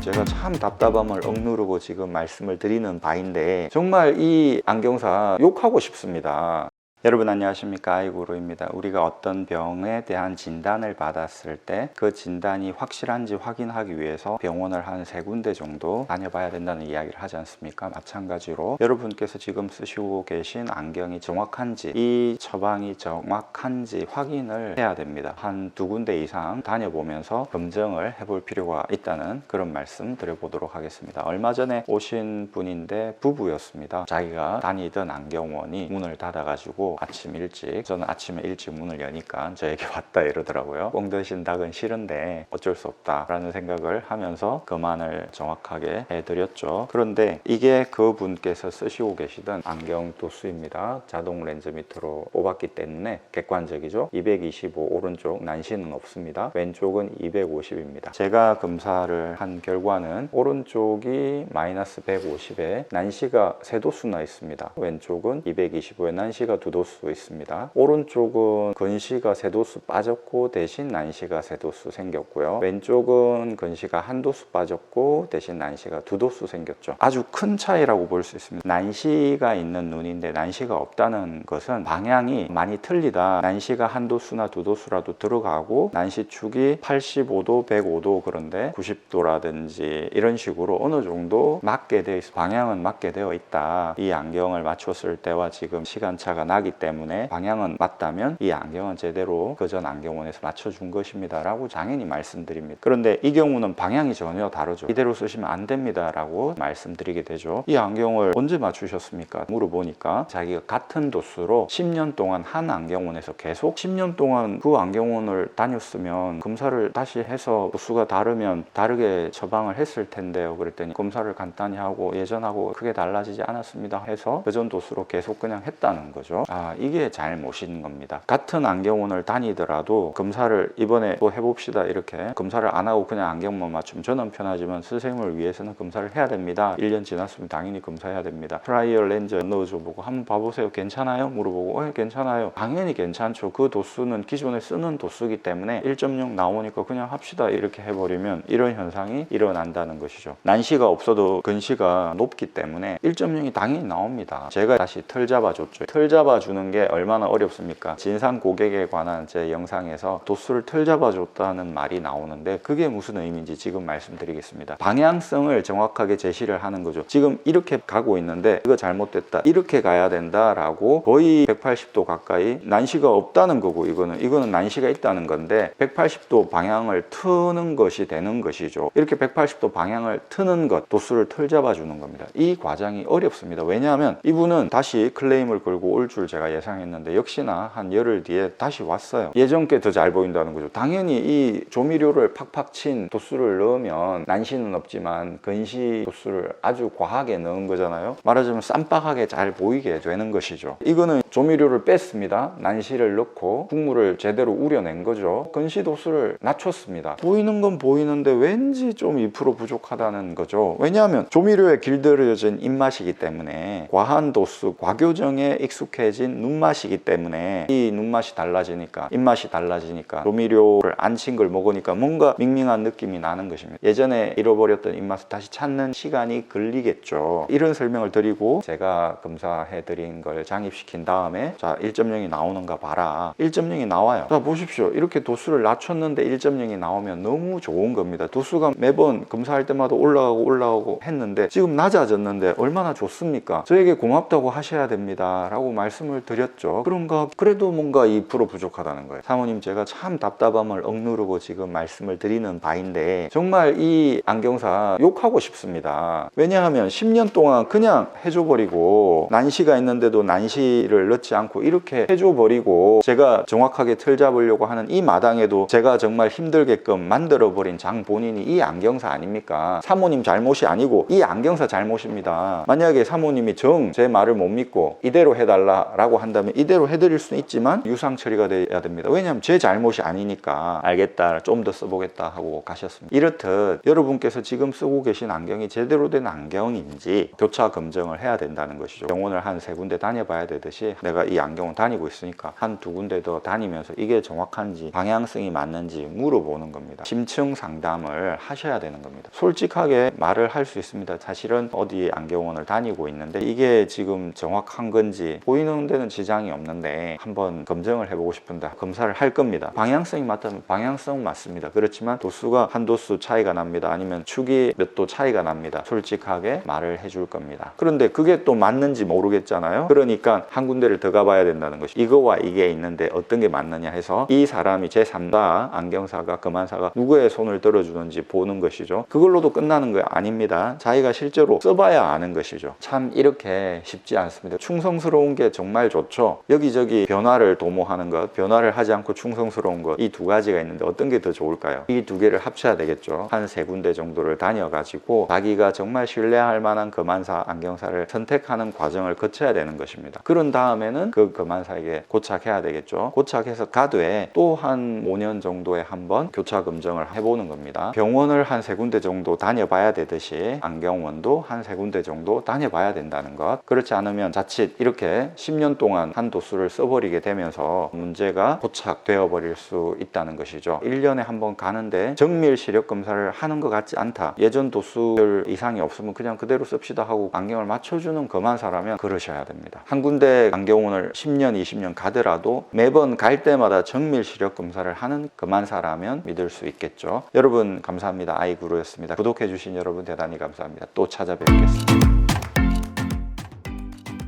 제가 참 답답함을 억누르고 지금 말씀을 드리는 바인데 정말 이 안경사 욕하고 싶습니다. 여러분 안녕하십니까, 아이구루입니다. 우리가 어떤 병에 대한 진단을 받았을 때 그 진단이 확실한지 확인하기 위해서 병원을 한 3군데 정도 다녀봐야 된다는 이야기를 하지 않습니까? 마찬가지로 여러분께서 지금 쓰시고 계신 안경이 정확한지, 이 처방이 정확한지 확인을 해야 됩니다. 한 2군데 이상 다녀보면서 검증을 해볼 필요가 있다는 그런 말씀 드려보도록 하겠습니다. 얼마 전에 오신 분인데 부부였습니다. 자기가 다니던 안경원이 문을 닫아가지고 아침 일찍, 저는 아침에 일찍 문을 여니까 저에게 왔다 이러더라고요. 꽁 드신 닭은 싫은데 어쩔 수 없다 라는 생각을 하면서 그만을 정확하게 해드렸죠. 그런데 이게 그분께서 쓰시고 계시던 안경 도수입니다. 자동 렌즈 밑으로 뽑았기 때문에 객관적이죠. 225 오른쪽, 난시는 없습니다. 왼쪽은 250입니다. 제가 검사를 한 결과는 오른쪽이 마이너스 150에 난시가 3도수나 있습니다. 왼쪽은 225에 난시가 2도수 있습니다. 오른쪽은 근시가 3도수 빠졌고 대신 난시가 3도수 생겼고요. 왼쪽은 근시가 1도수 빠졌고 대신 난시가 2도수 생겼죠. 아주 큰 차이라고 볼 수 있습니다. 난시가 있는 눈인데 난시가 없다는 것은 방향이 많이 틀리다. 난시가 1도수나 2도수라도 들어가고 난시축이 85도, 105도, 그런데 90도라든지 이런 식으로 어느 정도 맞게 되어 있어. 방향은 맞게 되어 있다. 이 안경을 맞췄을 때와 지금 시간차가 나기 때문에 방향은 맞다면 이 안경은 제대로 그전 안경원에서 맞춰준 것입니다 라고 당연히 말씀드립니다. 그런데 이 경우는 방향이 전혀 다르죠. 이대로 쓰시면 안 됩니다 라고 말씀드리게 되죠. 이 안경을 언제 맞추셨습니까? 물어보니까 자기가 같은 도수로 10년 동안 한 안경원에서 계속 10년 동안 그 안경원을 다녔으면 검사를 다시 해서 도수가 다르면 다르게 처방을 했을 텐데요. 그랬더니 검사를 간단히 하고 예전하고 크게 달라지지 않았습니다 해서 그전 도수로 계속 그냥 했다는 거죠. 이게 잘못인 겁니다. 같은 안경원을 다니더라도 검사를 이번에 또 해봅시다 이렇게 검사를 안 하고 그냥 안경만 맞추면 저는 편하지만 선생님을 위해서는 검사를 해야 됩니다. 1년 지났으면 당연히 검사해야 됩니다. 트라이얼 렌즈 넣어줘 보고 한번 봐보세요. 괜찮아요? 물어보고 괜찮아요. 당연히 괜찮죠. 그 도수는 기존에 쓰는 도수이기 때문에 1.0 나오니까 그냥 합시다 이렇게 해버리면 이런 현상이 일어난다는 것이죠. 난시가 없어도 근시가 높기 때문에 1.0이 당연히 나옵니다. 제가 다시 틀 잡아줬죠. 틀 잡아주는 게 얼마나 어렵습니까? 진상 고객에 관한 제 영상에서 도수를 틀 잡아줬다는 말이 나오는데 그게 무슨 의미인지 지금 말씀드리겠습니다. 방향성을 정확하게 제시를 하는 거죠. 지금 이렇게 가고 있는데 이거 잘못됐다, 이렇게 가야 된다 라고 거의 180도 가까이 난시가 없다는 거고 이거는 난시가 있다는 건데 180도 방향을 트는 것이 되는 것이죠. 이렇게 180도 방향을 트는 것, 도수를 틀 잡아주는 겁니다. 이 과정이 어렵습니다. 왜냐하면 이분은 다시 클레임을 걸고 올 줄 제가 예상했는데 역시나 한 열흘 뒤에 다시 왔어요. 예전 게 더 잘 보인다는 거죠. 당연히 이 조미료를 팍팍 친 도수를 넣으면 난시는 없지만 근시 도수를 아주 과하게 넣은 거잖아요. 말하자면 쌈박하게 잘 보이게 되는 것이죠. 이거는 조미료를 뺐습니다. 난시를 넣고 국물을 제대로 우려낸 거죠. 근시 도수를 낮췄습니다. 보이는 건 보이는데 왠지 좀 2% 부족하다는 거죠. 왜냐하면 조미료에 길들여진 입맛이기 때문에 과한 도수, 과교정에 익숙해진 눈맛이기 때문에 이 눈맛이 달라지니까, 입맛이 달라지니까 조미료를 안 친 걸 먹으니까 뭔가 밍밍한 느낌이 나는 것입니다. 예전에 잃어버렸던 입맛을 다시 찾는 시간이 걸리겠죠. 이런 설명을 드리고 제가 검사해 드린 걸 장입시킨 다음에 자 1.0이 나오는가 봐라. 1.0이 나와요. 자 보십시오. 이렇게 도수를 낮췄는데 1.0이 나오면 너무 좋은 겁니다. 도수가 매번 검사할 때마다 올라가고 했는데 지금 낮아졌는데 얼마나 좋습니까? 저에게 고맙다고 하셔야 됩니다 라고 말씀을 드렸죠. 그런가? 그래도 뭔가 2% 부족하다는 거예요. 사모님, 제가 참 답답함을 억누르고 지금 말씀을 드리는 바인데 정말 이 안경사 욕하고 싶습니다. 왜냐하면 10년 동안 그냥 해줘버리고 난시가 있는데도 난시를 넣지 않고 이렇게 해줘버리고 제가 정확하게 틀 잡으려고 하는 이 마당에도 제가 정말 힘들게끔 만들어버린 장 본인이 이 안경사 아닙니까? 사모님 잘못이 아니고 이 안경사 잘못입니다. 만약에 사모님이 제 말을 못 믿고 이대로 해달라 라고 한다면 이대로 해드릴 수는 있지만 유상 처리가 돼야 됩니다. 왜냐하면 제 잘못이 아니니까. 알겠다, 좀 더 써보겠다 하고 가셨습니다. 이렇듯 여러분께서 지금 쓰고 계신 안경이 제대로 된 안경인지 교차 검증을 해야 된다는 것이죠. 병원을 한 3군데 다녀봐야 되듯이 내가 이 안경을 다니고 있으니까 한 2군데 더 다니면서 이게 정확한지 방향성이 맞는지 물어보는 겁니다. 심층 상담을 하셔야 되는 겁니다. 솔직하게 말을 할 수 있습니다. 사실은 어디 안경원을 다니고 있는데 이게 지금 정확한 건지 보이는 데는 지장이 없는데 한번 검증을 해보고 싶은데 검사를 할 겁니다. 방향성이 맞다면 방향성 맞습니다. 그렇지만 도수가 한 도수 차이가 납니다. 아니면 축이 몇 도 차이가 납니다. 솔직하게 말을 해줄 겁니다. 그런데 그게 또 맞는지 모르겠잖아요. 그러니까 한 군데를 더 가봐야 된다는 것이, 이거와 이게 있는데 어떤 게 맞느냐 해서 이 사람이 제3자 안경사가 검안사가 누구의 손을 들어주는지 보는 것이죠. 그걸로도 끝나는 거 아닙니다. 자기가 실제로 써봐야 아는 것이죠. 참 이렇게 쉽지 않습니다. 충성스러운 게 정말 좋죠. 여기저기 변화를 도모하는 것, 변화를 하지 않고 충성스러운 것, 이 두 가지가 있는데 어떤 게 더 좋을까요? 이 두 개를 합쳐야 되겠죠. 한 3군데 정도를 다녀가지고 자기가 정말 신뢰할 만한 검안사, 안경사를 선택하는 과정을 거쳐야 되는 것입니다. 그런 다음에는 그 검안사에게 고착해야 되겠죠. 고착해서 가되 또 한 5년 정도에 한번 교차 검증을 해보는 겁니다. 병원을 한 3군데 정도 다녀봐야 되듯이 안경원도 한 3군데 정도 다녀봐야 된다는 것. 그렇지 않으면 자칫 이렇게 10년 동안 한 도수를 써버리게 되면서 문제가 고착되어 버릴 수 있다는 것이죠. 1년에 한 번 가는데 정밀 시력 검사를 하는 것 같지 않다, 예전 도수별 이상이 없으면 그냥 그대로 씁시다 하고 안경을 맞춰주는 검안사라면 그러셔야 됩니다. 한 군데 안경원을 10년, 20년 가더라도 매번 갈 때마다 정밀 시력 검사를 하는 검안사라면 믿을 수 있겠죠. 여러분 감사합니다. 아이구루였습니다. 구독해주신 여러분 대단히 감사합니다. 또 찾아뵙겠습니다.